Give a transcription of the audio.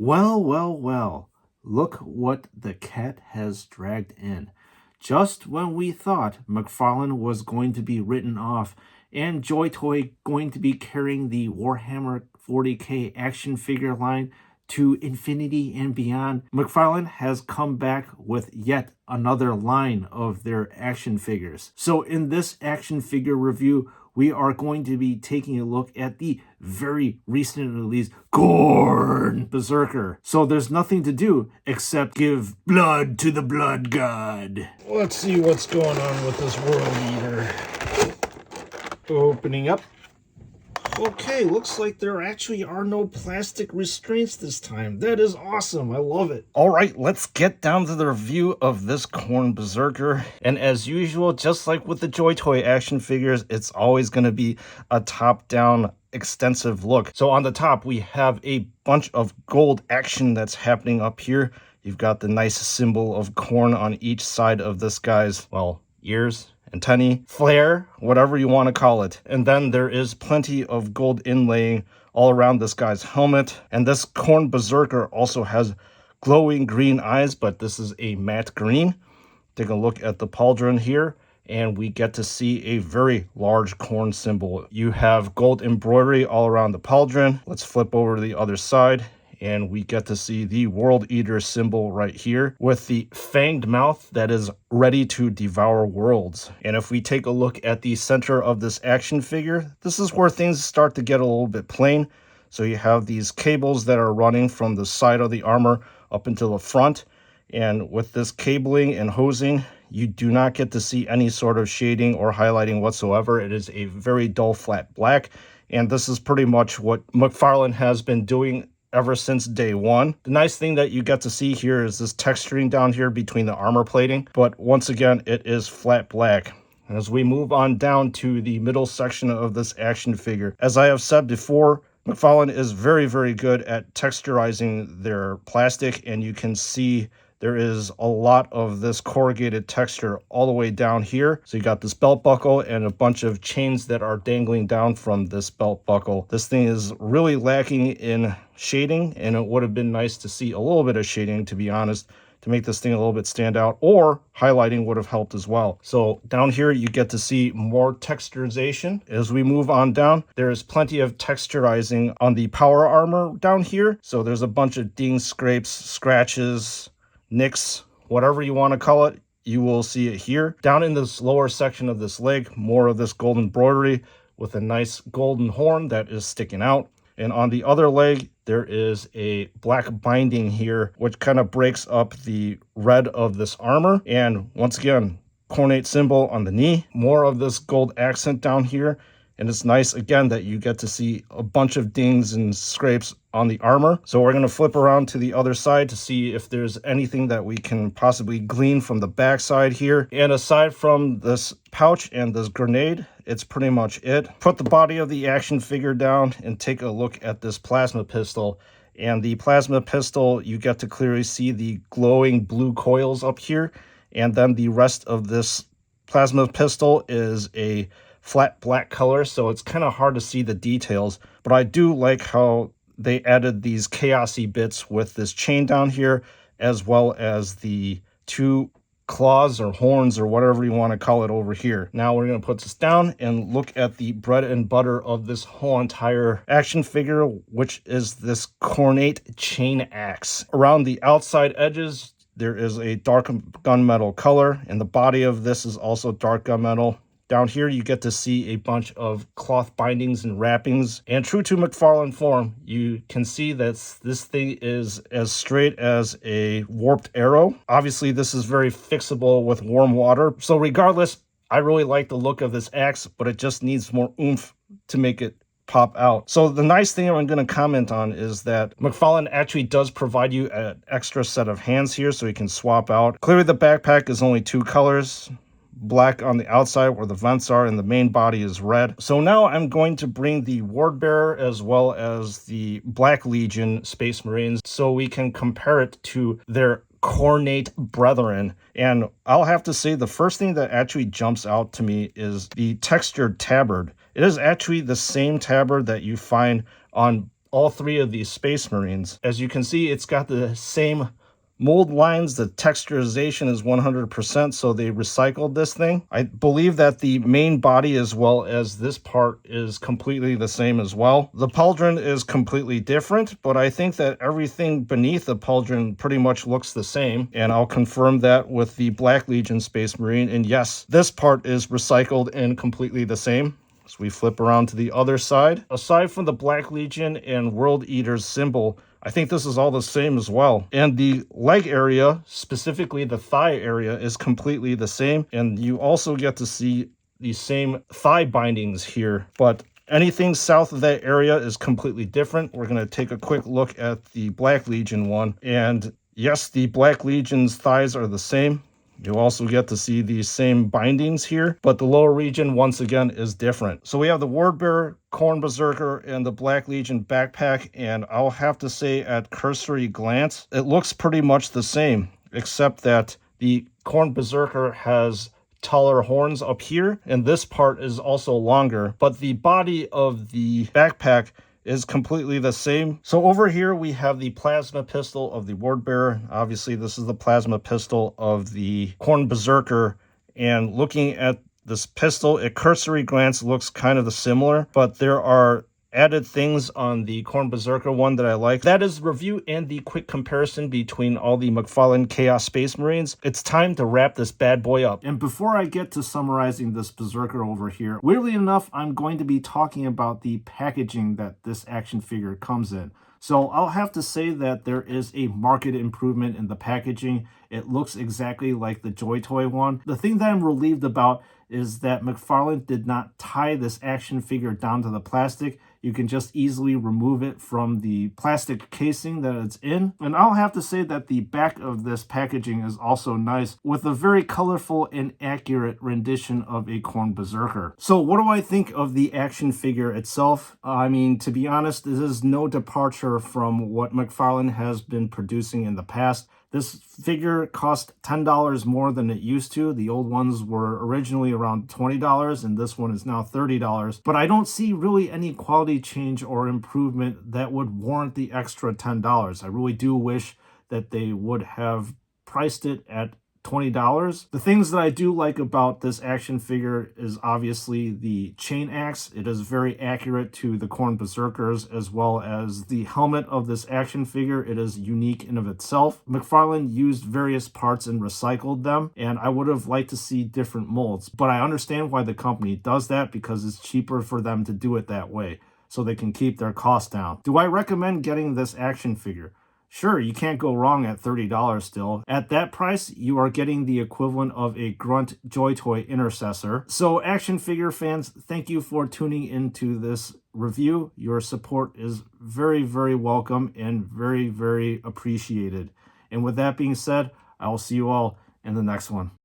Well, well, well, look what the cat has dragged in. Just when we thought McFarlane was going to be written off and Joy Toy going to be carrying the Warhammer 40K action figure line to infinity and beyond, McFarlane has come back with yet another line of their action figures. So in this action figure review, we are going to be taking a look at the very recently released Khorne Berserker. So there's nothing to do except give blood to the blood god. Let's see what's going on with this world eater. Opening up. Okay, looks like there actually are no plastic restraints this time. That is awesome. I love it. All right, let's get down to the review of this Khorne Berserker. And as usual, just like with the Joy Toy action figures, it's always going to be a top-down extensive look. So on the top, we have a bunch of gold action that's happening up here. You've got the nice symbol of Khorne on each side of this guy's, well, ears. Antennae, flare, whatever you want to call it. And then there is plenty of gold inlaying all around this guy's helmet. And this Khorne Berserker also has glowing green eyes, but this is a matte green. Take a look at the pauldron here, and we get to see a very large Khorne symbol. You have gold embroidery all around the pauldron. Let's flip over to the other side, and we get to see the World Eater symbol right here with the fanged mouth that is ready to devour worlds. And if we take a look at the center of this action figure, this is where things start to get a little bit plain. So you have these cables that are running from the side of the armor up into the front. And with this cabling and hosing, you do not get to see any sort of shading or highlighting whatsoever. It is a very dull flat black. And this is pretty much what McFarlane has been doing ever since day one. The nice thing that you get to see here is this texturing down here between the armor plating, but once again, it is flat black. And as we move on down to the middle section of this action figure, as I have said before, McFarlane is very, very good at texturizing their plastic, and you can see there is a lot of this corrugated texture all the way down here. So you got this belt buckle and a bunch of chains that are dangling down from this belt buckle. This thing is really lacking in shading, and it would have been nice to see a little bit of shading, to be honest, to make this thing a little bit stand out, or highlighting would have helped as well. So down here, you get to see more texturization. As we move on down, there is plenty of texturizing on the power armor down here. So there's a bunch of dings, scrapes, scratches, nicks, whatever you want to call it, you will see it here. Down in this lower section of this leg, more of this gold embroidery with a nice golden horn that is sticking out. And on the other leg, there is a black binding here, which kind of breaks up the red of this armor. And once again, Khornate symbol on the knee, more of this gold accent down here. And it's nice, again, that you get to see a bunch of dings and scrapes on the armor. So we're going to flip around to the other side to see if there's anything that we can possibly glean from the back side here. And aside from this pouch and this grenade, it's pretty much it. Put the body of the action figure down and take a look at this plasma pistol. And the plasma pistol, you get to clearly see the glowing blue coils up here. And then the rest of this plasma pistol is a flat black color, so it's kind of hard to see the details, but I do like how they added these chaosy bits with this chain down here, as well as the two claws or horns or whatever you want to call it over here. Now we're going to put this down and look at the bread and butter of this whole entire action figure, which is this Khornate chain axe. Around the outside edges, there is a dark gunmetal color, and the body of this is also dark gunmetal. Down here, you get to see a bunch of cloth bindings and wrappings. And true to McFarlane form, you can see that this thing is as straight as a warped arrow. Obviously, this is very fixable with warm water. So regardless, I really like the look of this axe, but it just needs more oomph to make it pop out. So the nice thing I'm going to comment on is that McFarlane actually does provide you an extra set of hands here so you can swap out. Clearly, the backpack is only two colors. Black on the outside where the vents are, and the main body is red. So now I'm going to bring the Ward Bearer as well as the Black Legion Space Marines so we can compare it to their Khornate brethren. And I'll have to say the first thing that actually jumps out to me is the textured tabard. It is actually the same tabard that you find on all three of these Space Marines. As you can see, it's got the same mold lines. The texturization is 100%, so they recycled this thing. I believe that the main body as well as this part is completely the same as well. The pauldron is completely different, but I think that everything beneath the pauldron pretty much looks the same, and I'll confirm that with the Black Legion Space Marine. And yes, this part is recycled and completely the same. So we flip around to the other side. Aside from the Black Legion and World Eater's symbol, I think this is all the same as well. And the leg area, specifically the thigh area, is completely the same. And you also get to see the same thigh bindings here. But anything south of that area is completely different. We're going to take a quick look at the Black Legion one. And yes, the Black Legion's thighs are the same. You also get to see these same bindings here, but the lower region, once again, is different. So we have the Wardbearer, Khorne Berserker, and the Black Legion backpack, and I'll have to say at cursory glance, it looks pretty much the same, except that the Khorne Berserker has taller horns up here, and this part is also longer, but the body of the backpack is completely the same. So over here we have the plasma pistol of the Wardbearer. Obviously this is the plasma pistol of the Khorne Berserker, and looking at this pistol at cursory glance looks kind of similar, but there are added things on the Khorne Berserker one that I like. That is review and the quick comparison between all the McFarlane Chaos Space Marines. It's time to wrap this bad boy up. And before I get to summarizing this Berserker over here, weirdly enough, I'm going to be talking about the packaging that this action figure comes in. So I'll have to say that there is a marked improvement in the packaging. It looks exactly like the Joy Toy one. The thing that I'm relieved about is that McFarlane did not tie this action figure down to the plastic. You can just easily remove it from the plastic casing that it's in. And I'll have to say that the back of this packaging is also nice, with a very colorful and accurate rendition of a Khorne Berserker. So what do I think of the action figure itself? I mean, to be honest, this is no departure from what McFarlane has been producing in the past. This figure cost $10 more than it used to. The old ones were originally around $20, and this one is now $30. But I don't see really any quality change or improvement that would warrant the extra $10. I really do wish that they would have priced it at $20. The things that I do like about this action figure is obviously the chain axe. It is very accurate to the Khorne Berserkers, as well as the helmet of this action figure. It is unique in of itself. McFarlane used various parts and recycled them, and I would have liked to see different molds, but I understand why the company does that, because it's cheaper for them to do it that way, so they can keep their costs down. Do I recommend getting this action figure? Sure, you can't go wrong at $30 still. At that price, you are getting the equivalent of a Grunt Joy Toy Intercessor. So action figure fans, thank you for tuning into this review. Your support is very, very welcome and very, very appreciated. And with that being said, I will see you all in the next one.